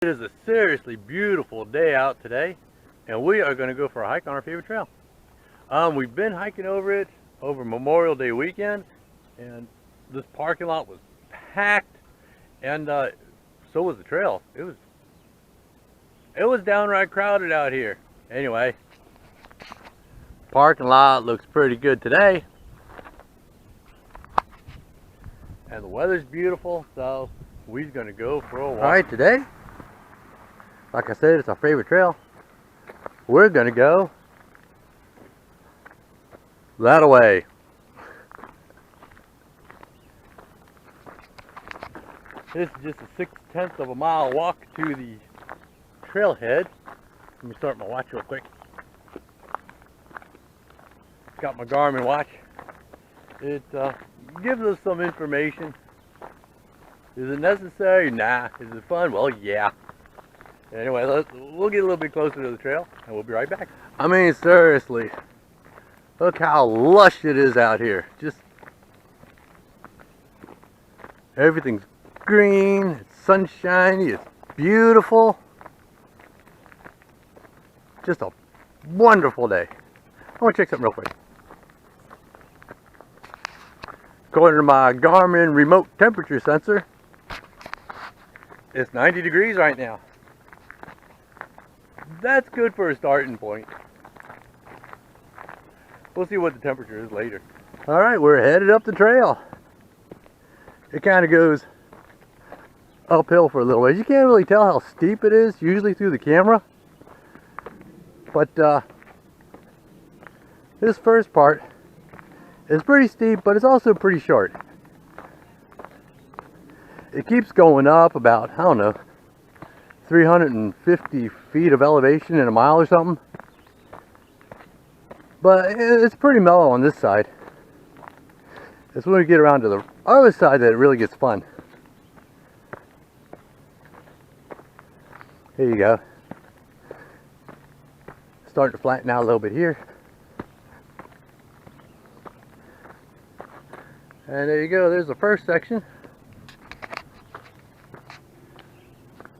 It is a seriously beautiful day out today, and we are going to go for a hike on our favorite trail. We've been hiking over it over Memorial Day weekend, and this parking lot was packed, and so was the trail. It was downright crowded out here. Anyway, parking lot looks pretty good today, and the weather's beautiful, so we're going to go for a walk. All right, today, like I said, it's our favorite trail. We're gonna go that way. This is just a 6/10 of a mile walk to the trailhead. Let me start my watch real quick. Got my Garmin watch. It gives us some information. Is it necessary? Nah. Is it fun? Well, yeah. Anyway, we'll get a little bit closer to the trail and we'll be right back. I mean, seriously, look how lush it is out here. Just everything's green, it's sunshiny, it's beautiful. Just a wonderful day. I want to check something real quick. According to my Garmin remote temperature sensor, it's 90 degrees right now. That's good for a starting point. We'll see what the temperature is later. Alright, we're headed up the trail. It kind of goes uphill for a little ways. You can't really tell how steep it is usually through the camera. But this first part is pretty steep, but it's also pretty short. It keeps going up about, I don't know, 350 feet of elevation in a mile or something. But it's pretty mellow on this side. It's when we get around to the other side that it really gets fun. Here you go. Starting to flatten out a little bit here. And there you go, there's the first section.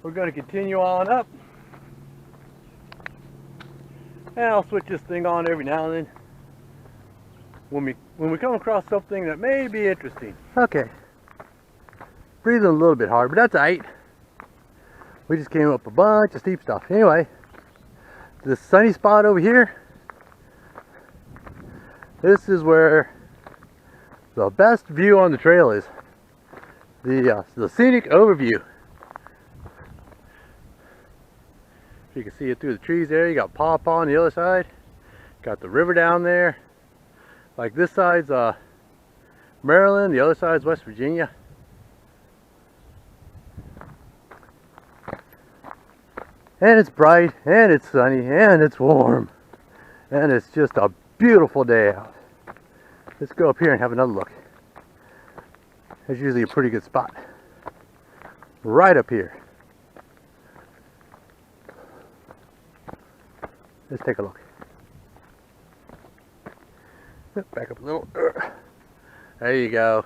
We're going to continue on up. And I'll switch this thing on every now and then when we come across something that may be interesting. Okay. Breathing a little bit hard, but that's alright. We just came up a bunch of steep stuff. Anyway, this sunny spot over here, this is where the best view on the trail is. The scenic overview. You can see it through the trees there. You got Paw Paw on the other side. Got the river down there. Like this side's Maryland, the other side's West Virginia. And it's bright, and it's sunny, and it's warm. And it's just a beautiful day out. Let's go up here and have another look. There's usually a pretty good spot. Right up here. Let's take a look. Back up a little. There you go.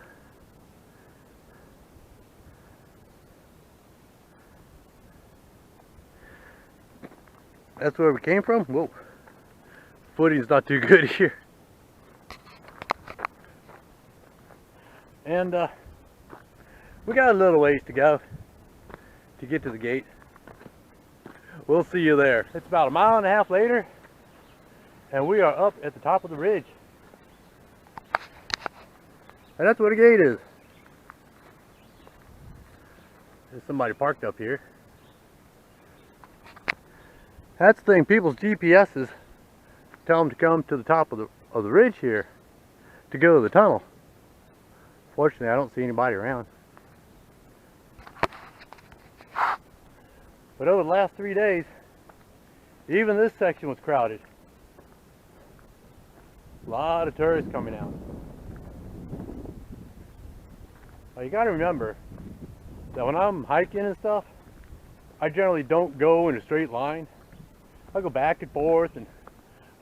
That's where we came from. Whoa. Footing's not too good here. And we got a little ways to go to get to the gate. We'll see you there. It's about 1.5 miles later, and we are up at the top of the ridge. And that's where the gate is. There's somebody parked up here. That's the thing, people's GPSs tell them to come to the top of the ridge here to go to the tunnel. Fortunately, I don't see anybody around. But over the last 3 days, even this section was crowded. A lot of tourists coming out. Well, you got to remember that when I'm hiking and stuff, I generally don't go in a straight line. I go back and forth and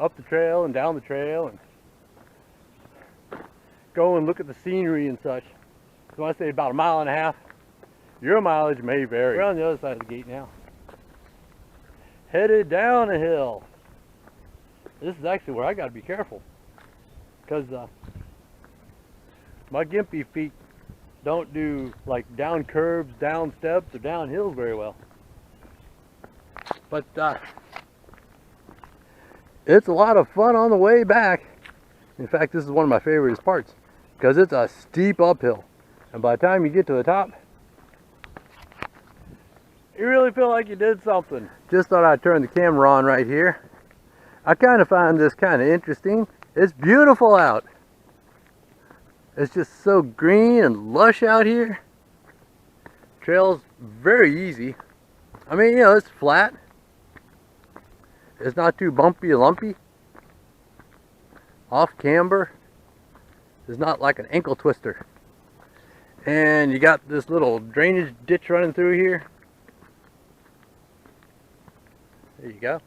up the trail and down the trail and go and look at the scenery and such. So when I say about 1.5 miles, your mileage may vary. We're on the other side of the gate now. headed down a hill. This is actually where I got to be careful, because my gimpy feet don't do like down curbs, down steps, or down hills very well. But it's a lot of fun on the way back. In fact, this is one of my favorite parts, because it's a steep uphill, and by the time you get to the top, you really feel like you did something. Just thought I'd turn the camera on right here. I kind of find this kind of interesting. It's beautiful out. It's just so green and lush out here. Trail's very easy. I mean, you know, it's flat. It's not too bumpy and lumpy. Off camber. It's not like an ankle twister. And you got this little drainage ditch running through here. There you go.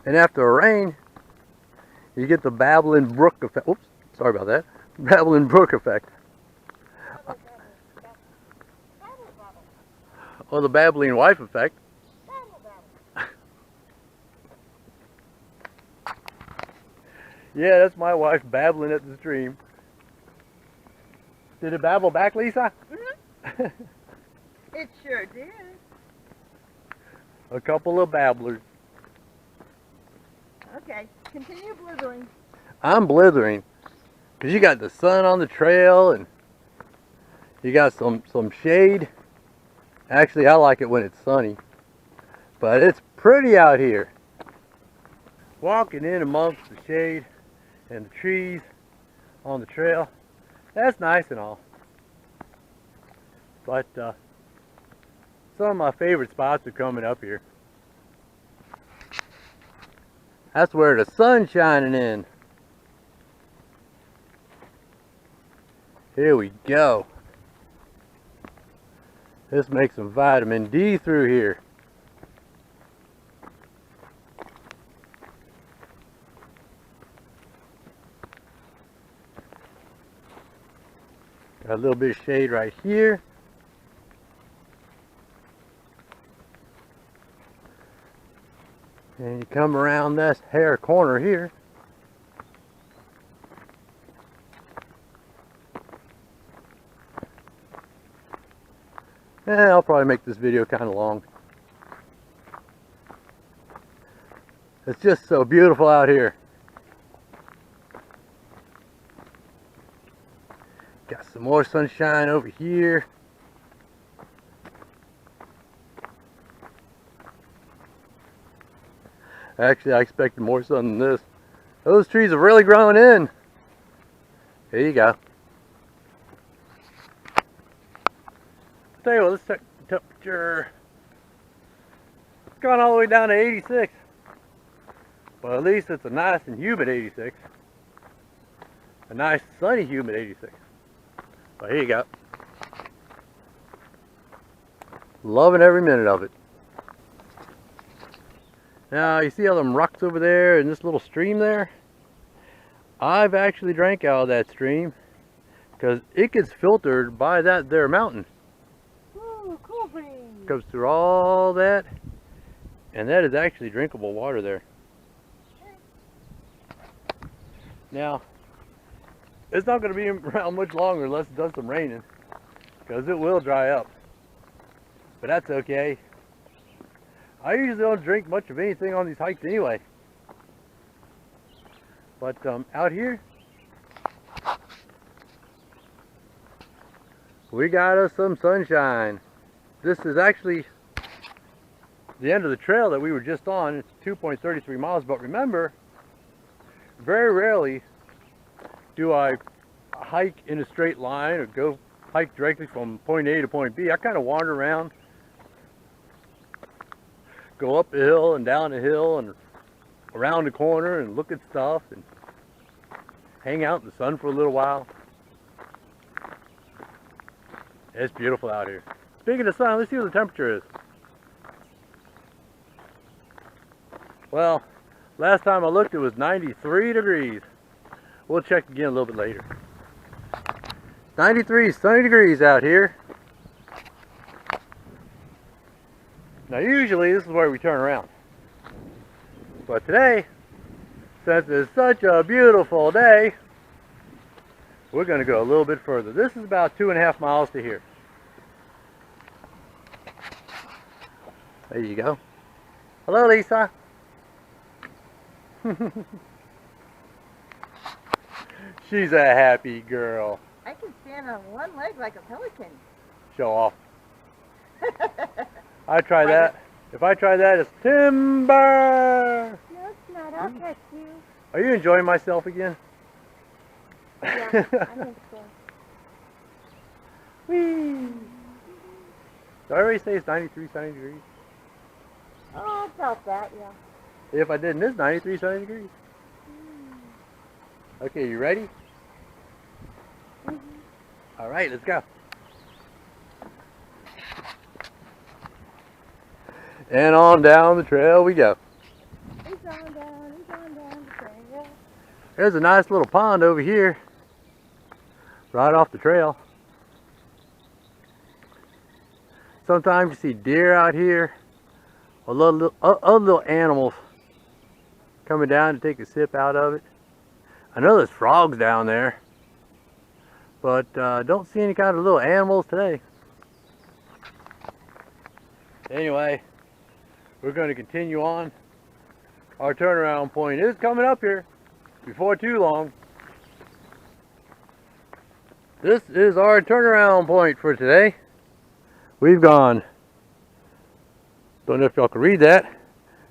And after a rain, you get the babbling brook effect. Oops, sorry about that. Babbling brook effect. Or the babbling wife effect. Yeah, that's my wife babbling at the stream. Did it babble back, Lisa? Mm-hmm. It sure did. A couple of babblers. Okay, continue blithering. I'm blithering because you got the sun on the trail and you got some shade. Actually, I like it when it's sunny, but it's pretty out here. Walking in amongst the shade and the trees on the trail, that's nice and all. But some of my favorite spots are coming up here. That's where the sun's shining in. Here we go. This makes some vitamin D through here. Got a little bit of shade right here. And you come around this hair corner here. And I'll probably make this video kind of long. It's just so beautiful out here. Got some more sunshine over here. Actually, I expected more sun than this. Those trees have really grown in. There you go. I'll tell you what, let's check the temperature. It's gone all the way down to 86. But at least it's a nice and humid 86. A nice sunny humid 86. But here you go. Loving every minute of it. Now, you see all them rocks over there and this little stream there? I've actually drank out of that stream because it gets filtered by that there mountain. Ooh, cool breeze. Comes through all that, and that is actually drinkable water there. Now, it's not going to be around much longer unless it does some raining, because it will dry up. But that's okay. I usually don't drink much of anything on these hikes anyway. But out here, we got us some sunshine. This is actually the end of the trail that we were just on. It's 2.33 miles, but remember, very rarely do I hike in a straight line or go hike directly from point A to point B. I kind of wander around. Go up a hill and down a hill and around the corner and look at stuff and hang out in the sun for a little while. It's beautiful out here. Speaking of sun, let's see what the temperature is. Well, last time I looked it was 93 degrees. We'll check again a little bit later. 93 sunny degrees out here. Now usually this is where we turn around. But today, since it's such a beautiful day, we're going to go a little bit further. This is about 2.5 miles to here. There you go. Hello, Lisa. She's a happy girl. I can stand on one leg like a pelican. Show off. I try that. If I try that, it's timber. No, it's not. I'll catch you. Are you enjoying myself again? Yeah, I think so. Whee! Did I already say it's 93 sunny degrees? Oh, about that, yeah. If I didn't, it's 93 sunny degrees. Okay, you ready? All right, let's go. And on down the trail we go. He's on down the trail. There's a nice little pond over here, right off the trail. Sometimes you see deer out here, or other little animals coming down to take a sip out of it. I know there's frogs down there, but don't see any kind of little animals today. Anyway, we're going to continue on. Our turnaround point is coming up here before too long. This is our turnaround point for today. We've gone, don't know if y'all can read that, it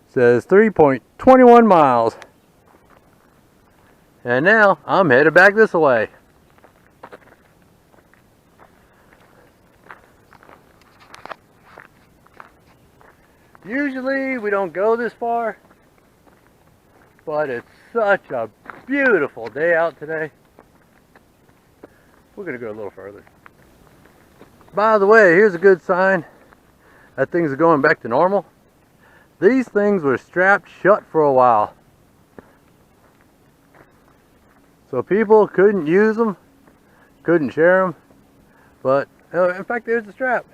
says 3.21 miles. And now I'm headed back this way. Usually we don't go this far, but it's such a beautiful day out today. We're going to go a little further. By the way, here's a good sign that things are going back to normal. These things were strapped shut for a while, so people couldn't use them, couldn't share them, but in fact there's the strap.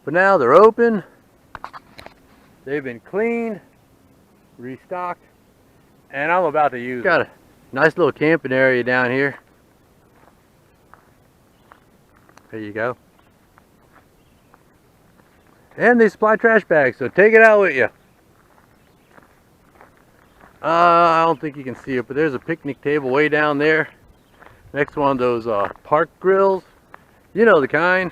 But now they're open, they've been cleaned, restocked, and I'm about to use them. Got a nice little camping area down here. There you go. And they supply trash bags, so take it out with you. I don't think you can see it, but there's a picnic table way down there. Next one of those park grills. You know the kind.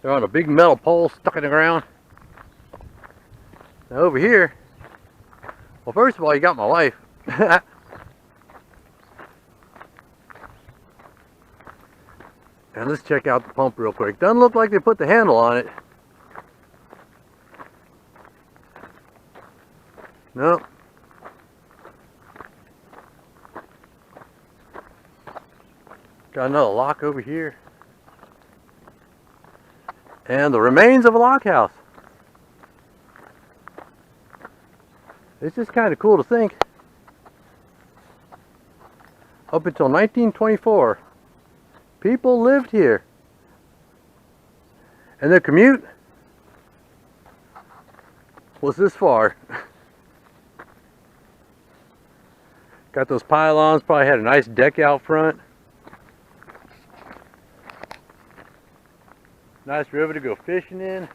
They're on a big metal pole stuck in the ground. Now over here, well, first of all, you got my wife. And let's check out the pump real quick. Doesn't look like they put the handle on it. Nope. Got another lock over here. And the remains of a lock house. It's just kind of cool to think. Up until 1924, people lived here. And their commute was this far. Got those pylons, probably had a nice deck out front. Nice river to go fishing in.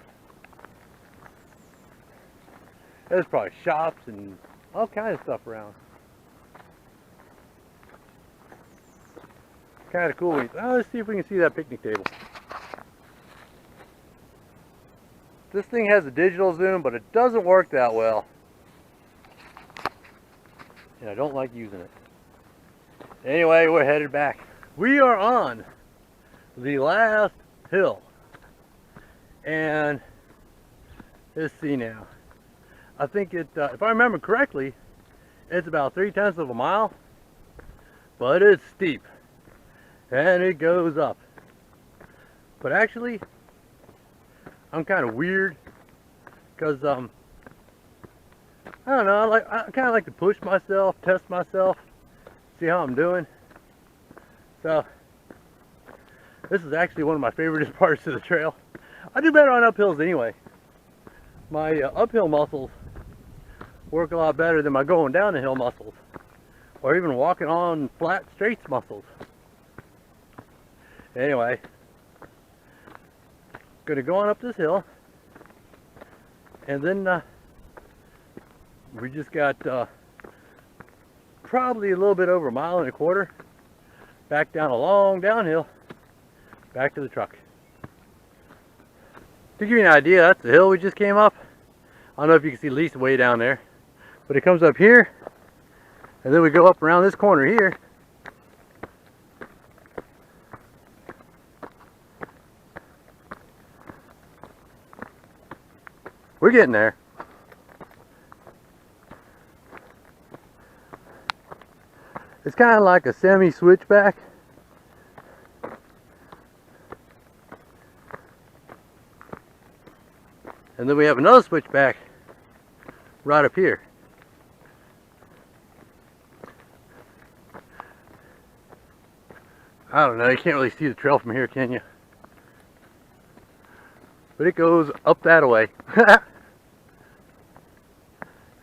There's probably shops and all kinds of stuff around. Kind of cool. Let's see if we can see that picnic table. This thing has a digital zoom, but it doesn't work that well. And I don't like using it. Anyway, we're headed back. We are on the last hill. And let's see now. I think it, if I remember correctly, it's about 3/10 of a mile. But it's steep. And it goes up. But actually, I'm kind of weird. Because, I don't know, I kind of like to push myself, test myself, see how I'm doing. So, this is actually one of my favorite parts of the trail. I do better on uphills anyway. my uphill muscles work a lot better than my going down the hill muscles, or even walking on flat straights muscles. Anyway, gonna go on up this hill, and then we just got probably a little bit over 1.25 miles back down a long downhill back to the truck. To give you an idea, that's the hill we just came up. I don't know if you can see Lisa way down there, but it comes up here, and then we go up around this corner here. We're getting there. It's kind of like a semi-switchback. And then we have another switchback right up here. I don't know, you can't really see the trail from here, can you? But it goes up that way.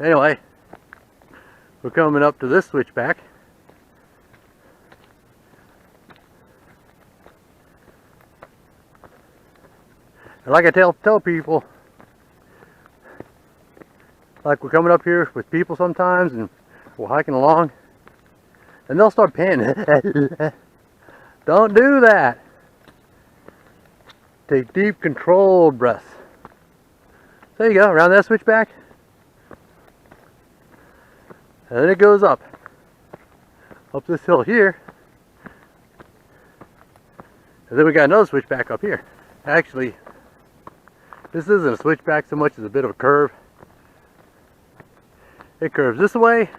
Anyway, we're coming up to this switchback. And like I tell people, like we're coming up here with people sometimes and we're hiking along and they'll start panting. Don't do that. Take deep controlled breaths. There you go, around that switchback. And then it goes up this hill here. And then we got another switchback up here. Actually, this isn't a switchback so much as a bit of a curve. It curves this way.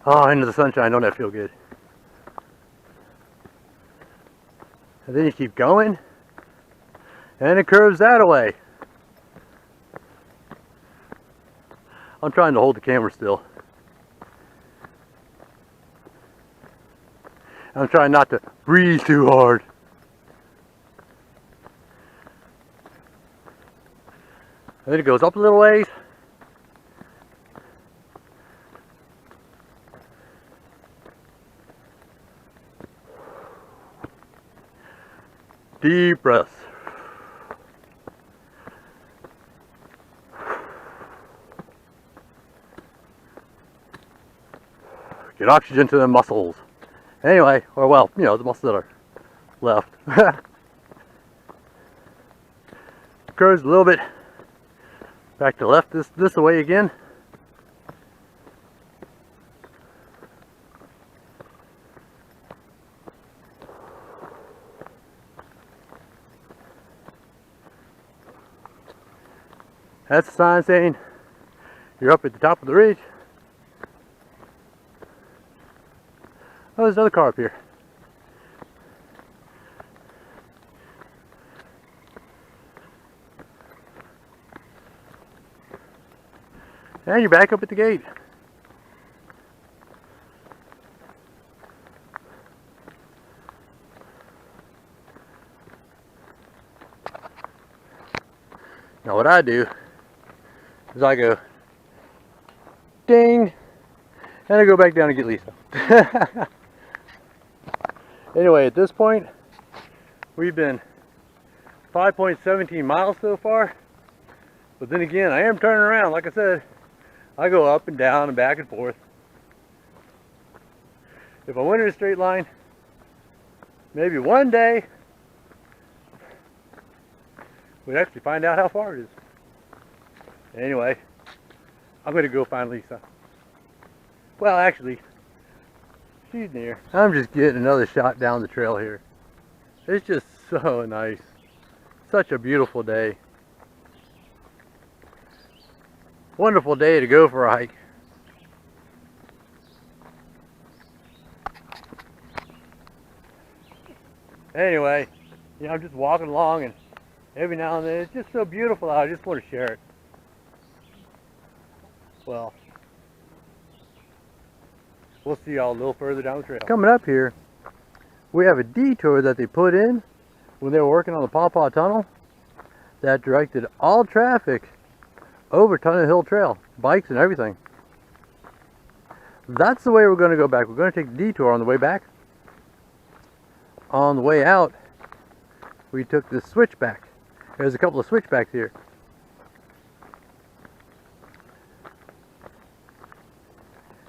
Oh, into the sunshine, don't that feel good? And then you keep going, and it curves that way. I'm trying to hold the camera still. I'm trying not to breathe too hard. And then it goes up a little ways. Deep breaths. Get oxygen to the muscles. Anyway, or well, you know, the muscles that are left. Curves a little bit back to left this way again. That's a sign saying you're up at the top of the ridge. Oh, there's another car up here. And you're back up at the gate. Now what I do is I go ding, and I go back down and get Lisa. Anyway, at this point, we've been 5.17 miles so far. But then again, I am turning around. Like I said, I go up and down and back and forth. If I went in a straight line, maybe one day, we'd actually find out how far it is. Anyway, I'm going to go find Lisa. Well, actually, she's near. I'm just getting another shot down the trail here. It's just so nice. Such a beautiful day. Wonderful day to go for a hike. Anyway, you know, I'm just walking along, and every now and then it's just so beautiful out. I just want to share it. Well, we'll see y'all a little further down the trail. Coming up here, we have a detour that they put in when they were working on the Paw Paw Tunnel that directed all traffic over Tunnel Hill Trail, bikes and everything. That's the way we're going to go back. We're going to take a detour on the way back. On the way out, we took this switchback. There's a couple of switchbacks here.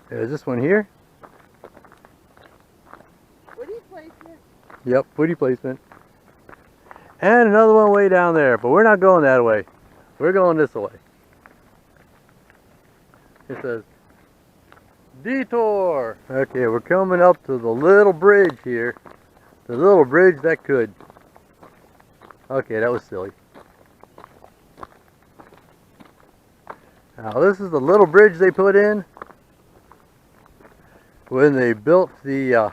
There's this one here. Woody placement. Yep, woody placement. And another one way down there, but we're not going that way. We're going this way. It says detour. Okay, we're coming up to the little bridge here. The little bridge that could. Okay, that was silly. Now this is the little bridge they put in when they built the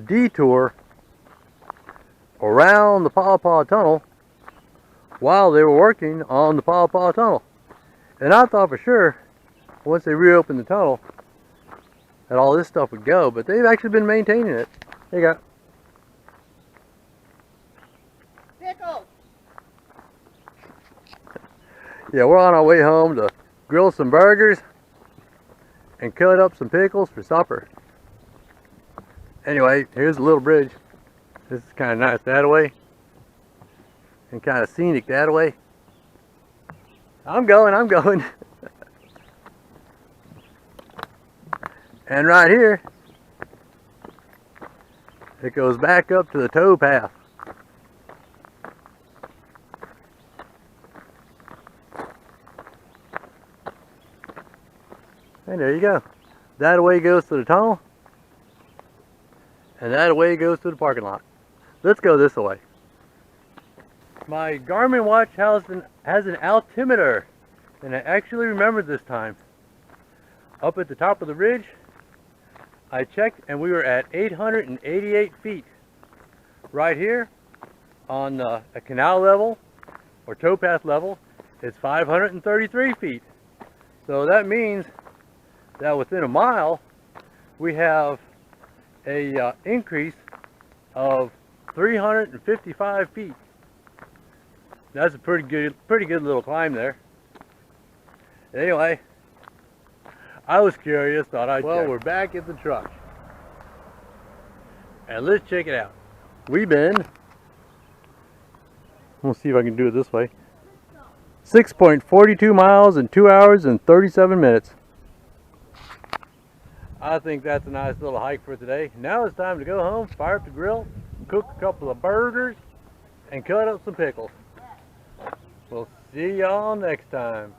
detour around the Paw Paw Tunnel while they were working on the Paw Paw Tunnel. And I thought for sure once they reopened the tunnel that all this stuff would go, but they've actually been maintaining it. There you go. Pickles. Yeah, we're on our way home to grill some burgers and cut up some pickles for supper. Anyway, here's the little bridge. This is kind of nice that way and kind of scenic that way. I'm going. And right here, it goes back up to the tow path. And there you go. That way goes to the tunnel. And that way goes to the parking lot. Let's go this way. My Garmin watch has an altimeter. And I actually remembered this time. Up at the top of the ridge, I checked and we were at 888 feet. Right here on a canal level or towpath level, it's 533 feet. So that means that within a mile we have a increase of 355 feet. That's a pretty good little climb there. Anyway, I was curious, thought I'd check. Well, we're back at the truck. And let's check it out. We've been, we'll see if I can do it this way, 6.42 miles in 2 hours and 37 minutes. I think that's a nice little hike for today. Now it's time to go home, fire up the grill, cook a couple of burgers, and cut up some pickles. We'll see y'all next time.